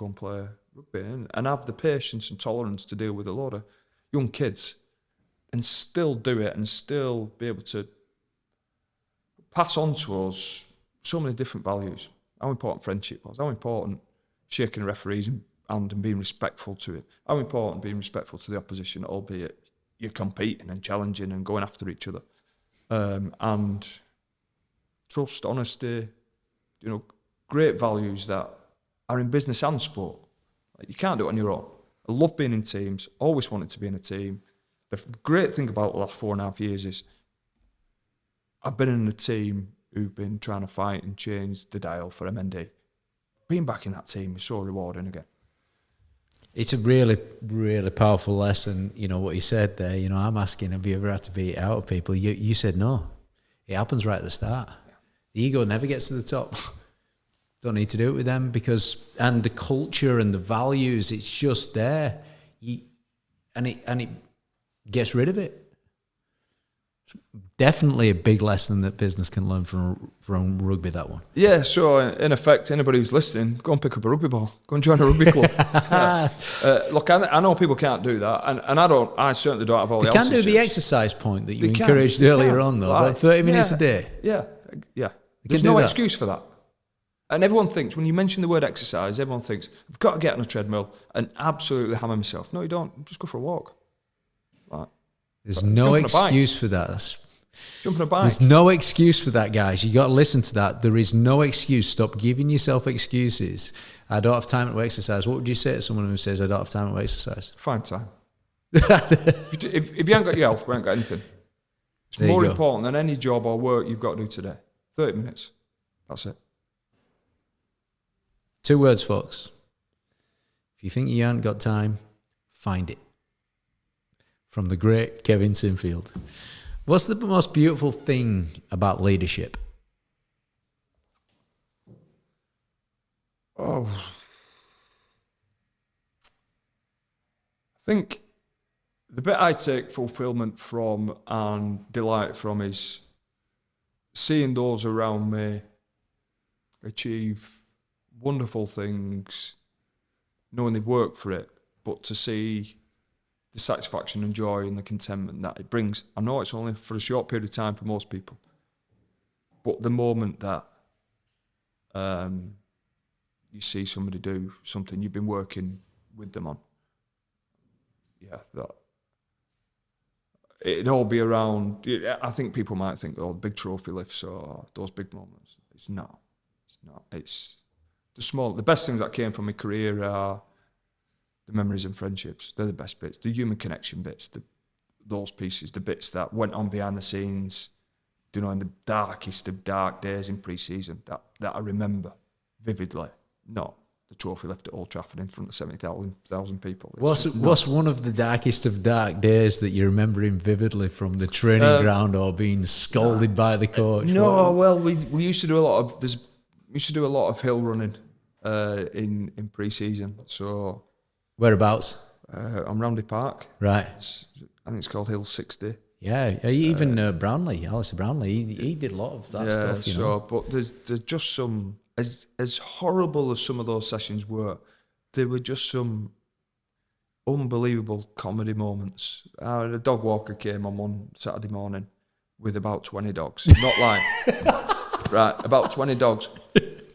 and play rugby, and have the patience and tolerance to deal with a lot of young kids and still do it and still be able to pass on to us so many different values. How important friendship was, how important shaking a referee's hand and being respectful to it, how important being respectful to the opposition, albeit you're competing and challenging and going after each other. And trust, honesty, you know, great values that are in business and sport. Like, you can't do it on your own. I love being in teams, always wanted to be in a team. The great thing about the last 4.5 years is I've been in a team who've been trying to fight and change the dial for MND. Being back in that team is so rewarding again. It's a really, really powerful lesson, you know, what he said there. You know, I'm asking, have you ever had to beat it out of people? You said no. It happens right at the start. The ego never gets to the top. Don't need to do it with them and the culture and the values, it's just there. And it gets rid of it. Definitely a big lesson that business can learn from rugby, that one. Yeah, so in effect, anybody who's listening, go and pick up a rugby ball. Go and join a rugby club. Look, I know people can't do that, and I certainly don't have all the answers. You can do the yet. exercise point that you encouraged earlier on, though, like 30 minutes a day. Yeah. There's no excuse for that. And everyone thinks, when you mention the word exercise, everyone thinks, I've got to get on a treadmill and absolutely hammer myself. No, you don't. Just go for a walk. Right. There's no excuse for that. Jump on a bike. There's no excuse for that, guys. You got to listen to that. There is no excuse. Stop giving yourself excuses. I don't have time to exercise. What would you say to someone who says, I don't have time to exercise? Find time. if you haven't got your health, we haven't got anything. It's more important than any job or work you've got to do today. 30 minutes. That's it. 2 words, folks. If you think you haven't got time, find it. From the great Kevin Sinfield. What's the most beautiful thing about leadership? Oh, I think the bit I take fulfillment from and delight from is seeing those around me achieve wonderful things, knowing they've worked for it, but to see the satisfaction and joy and the contentment that it brings. I know it's only for a short period of time for most people, but the moment that you see somebody do something you've been working with them on, that it'd all be around. I think people might think, oh, big trophy lifts or those big moments. It's not. It's the best things that came from my career are the memories and friendships. They're the best bits. The human connection bits. those pieces, the bits that went on behind the scenes, you know, in the darkest of dark days in pre-season, that I remember vividly, not the trophy left at Old Trafford in front of 70,000 people. What's one of the darkest of dark days that you're remembering vividly from the training ground or being scolded by the coach? Well, we used to do a lot of hill running in pre-season. So whereabouts? On Roundy Park, right? I think it's called Hill 60. Yeah, even Brownlee, Alistair Brownlee, he did a lot of that stuff. You know? But there's just some, as horrible as some of those sessions were, there were just some unbelievable comedy moments. A dog walker came on one Saturday morning with about 20 dogs. Not lying. Right, about 20 dogs.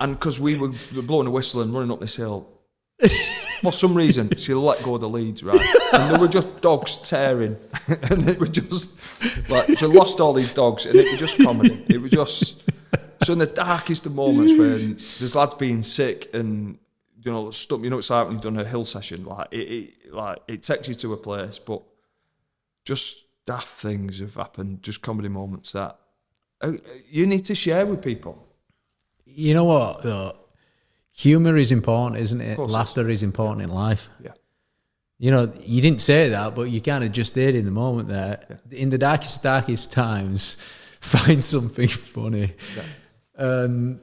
And because we were blowing a whistle and running up this hill, for some reason, she let go of the leads, right? And there were just dogs tearing. And they were just, like, she lost all these dogs, and it was just comedy. It was just, so in the darkest of moments when there's lads being sick and, you know, it's like when you've done a hill session, like, it takes you to a place, but just daft things have happened, just comedy moments that you need to share with people. You know what, though? Humour is important, isn't it? Laughter is important in life. Yeah. You know, you didn't say that, but you kind of just did in the moment there. Yeah. In the darkest times, find something funny. Yeah. And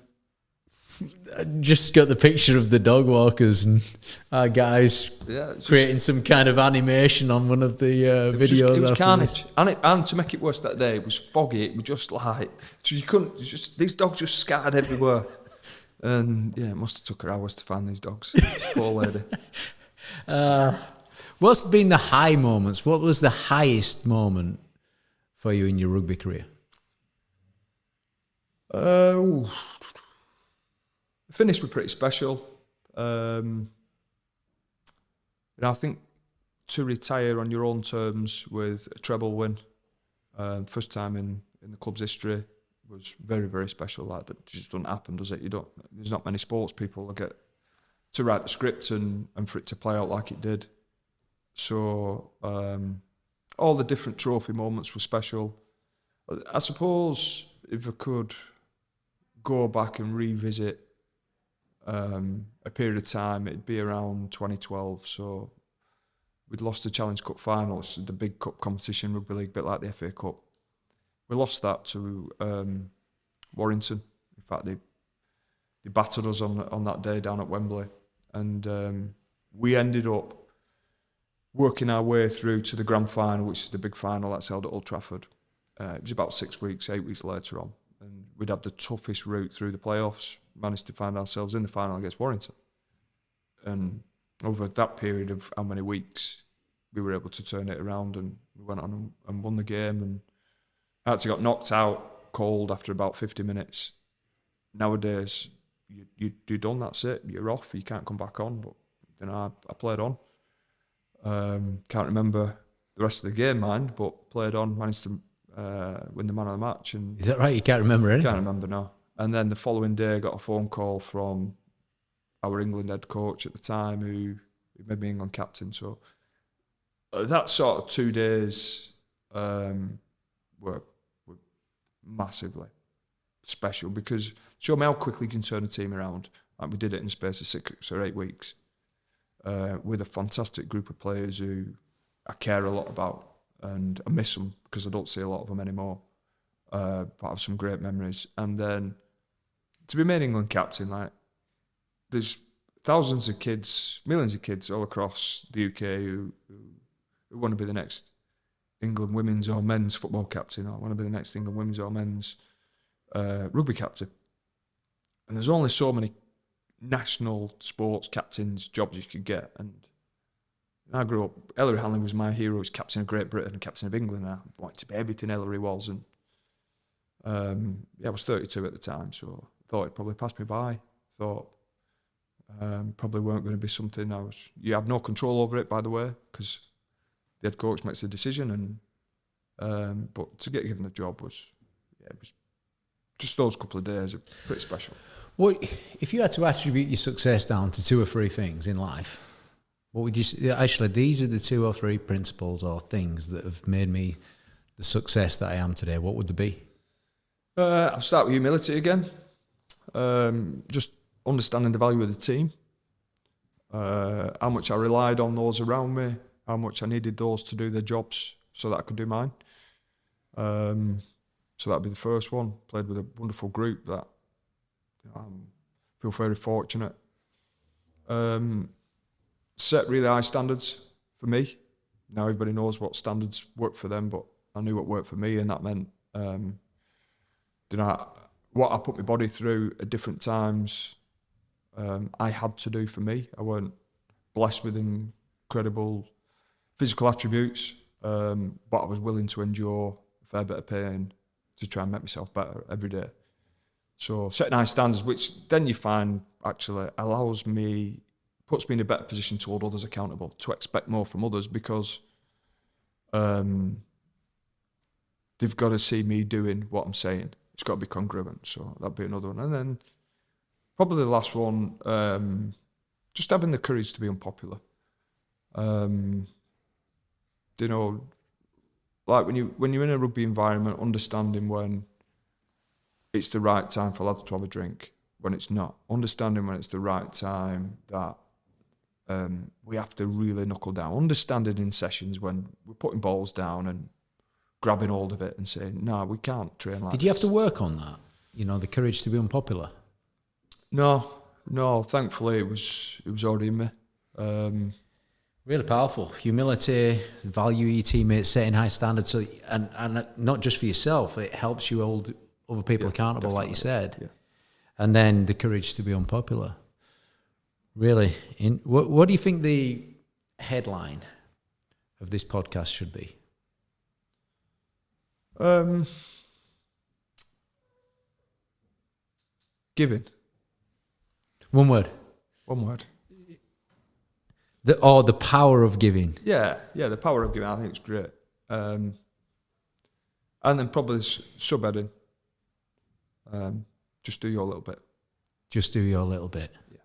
I just got the picture of the dog walkers and our guys creating some kind of animation on one of the videos. It was carnage. And to make it worse that day, it was foggy. It was just like, so you couldn't, these dogs just scattered everywhere. And yeah, it must have took her hours to find these dogs. Poor lady. What's been the high moments? What was the highest moment for you in your rugby career? The finish were pretty special. I think to retire on your own terms with a treble win, first time in the club's history, was very, very special. Like, that just doesn't happen, does it? There's not many sports people that get to write the script and for it to play out like it did. So all the different trophy moments were special. I suppose if I could go back and revisit a period of time, it'd be around 2012. So we'd lost the Challenge Cup final. It's the big cup competition, rugby league, a bit like the FA Cup. We lost that to Warrington. In fact, they battered us on that day down at Wembley. And we ended up working our way through to the grand final, which is the big final that's held at Old Trafford. It was about 8 weeks later on. And we'd had the toughest route through the playoffs, managed to find ourselves in the final against Warrington. And over that period of how many weeks, we were able to turn it around, and we went on and won the game. And I actually got knocked out cold after about 50 minutes. Nowadays, you're done, that's it. You're off, you can't come back on. But you know, I played on. Can't remember the rest of the game, mind, but played on, managed to win the man of the match. And is that right? You can't remember anything? Can't remember, no. And then the following day, I got a phone call from our England head coach at the time, who made me England captain. So that sort of 2 days were massively special, because it showed me how quickly you can turn a team around. And we did it in the space of 6 or 8 weeks with a fantastic group of players who I care a lot about, and I miss them because I don't see a lot of them anymore. But I have some great memories. And then to be made England captain, like, there's thousands of kids, millions of kids all across the UK who want to be the next England women's or men's football captain, or want to be the next England women's or men's rugby captain. And there's only so many national sports captains jobs you could get. And I grew up, Ellery Hanley was my hero. He was captain of Great Britain and captain of England. And I wanted to be everything Ellery was. And I was 32 at the time, so I thought it probably passed me by. Thought probably weren't going to be something you have no control over it, by the way, because the head coach makes the decision. And but to get given the job it was just those couple of days are pretty special. What if you had to attribute your success down to 2 or 3 things in life? What would you say? Actually, these are the 2 or 3 principles or things that have made me the success that I am today. What would they be? I'll start with humility again. Just understanding the value of the team. How much I relied on those around me. How much I needed those to do their jobs so that I could do mine. So that'd be the first one. Played with a wonderful group that I feel very fortunate. Set really high standards for me. Now everybody knows what standards work for them, but I knew what worked for me, and that meant what I put my body through at different times, I had to do for me. I weren't blessed with incredible physical attributes, but I was willing to endure a fair bit of pain to try and make myself better every day. So setting high standards, which then you find actually puts me in a better position to hold others accountable, to expect more from others, because they've got to see me doing what I'm saying. It's got to be congruent. So that'd be another one. And then probably the last one, just having the courage to be unpopular. Like when you're in a rugby environment, understanding when it's the right time for lads to have a drink, when it's not. Understanding when it's the right time that we have to really knuckle down. Understanding in sessions when we're putting balls down and grabbing hold of it and saying, no, we can't train like Did you have to work on that? The courage to be unpopular? No. Thankfully, it was already in me. Really powerful. Humility, value your teammates, setting high standards. So, and not just for yourself, it helps you hold other people accountable, definitely. Like you said. Yeah. And then the courage to be unpopular. Really. What do you think the headline of this podcast should be? Giving. One word. The power of giving. Yeah, the power of giving. I think it's great. And then probably subheading. Just do your little bit. Just do your little bit. Yeah.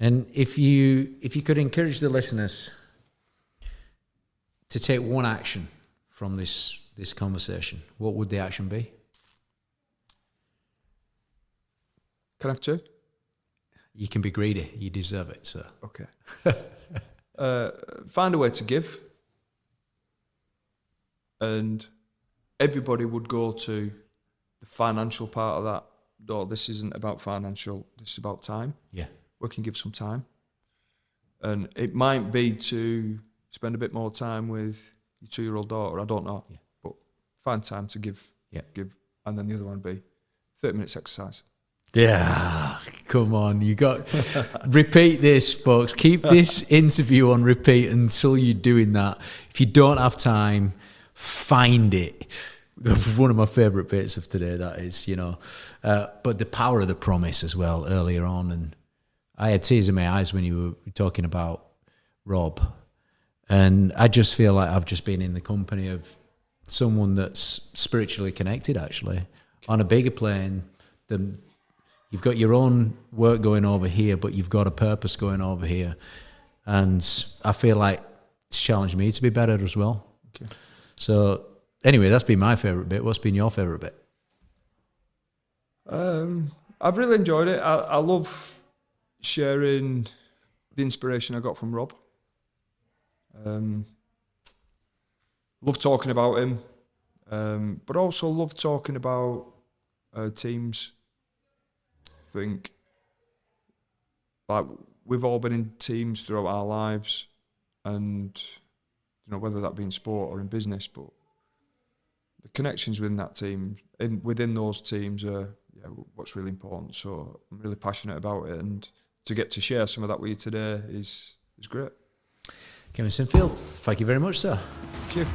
And if you could encourage the listeners to take one action from this conversation, what would the action be? Can I have 2? You can be greedy. You deserve it, sir. Okay. Find a way to give. And everybody would go to the financial part of that. No, this isn't about financial. This is about time. Yeah. We can give some time. And it might be to spend a bit more time with your 2-year-old daughter. I don't know. Yeah. But find time to give. Yeah. Give. And then the other one would be 30 minutes exercise. Yeah, come on. You got repeat this, folks. Keep this interview on repeat until you're doing that. If you don't have time, find it. One of my favourite bits of today, that is, but the power of the promise as well earlier on. And I had tears in my eyes when you were talking about Rob. And I just feel like I've just been in the company of someone that's spiritually connected, actually, on a bigger plane than... You've got your own work going over here, but you've got a purpose going over here. And I feel like it's challenged me to be better as well. Okay. So anyway, that's been my favourite bit. What's been your favourite bit? I've really enjoyed it. I love sharing the inspiration I got from Rob. Love talking about him, but also love talking about teams. I think like we've all been in teams throughout our lives, and whether that be in sport or in business, but the connections within that team, within those teams, are what's really important. So I'm really passionate about it, and to get to share some of that with you today is great. Kevin Sinfield, thank you very much, sir. Thank you.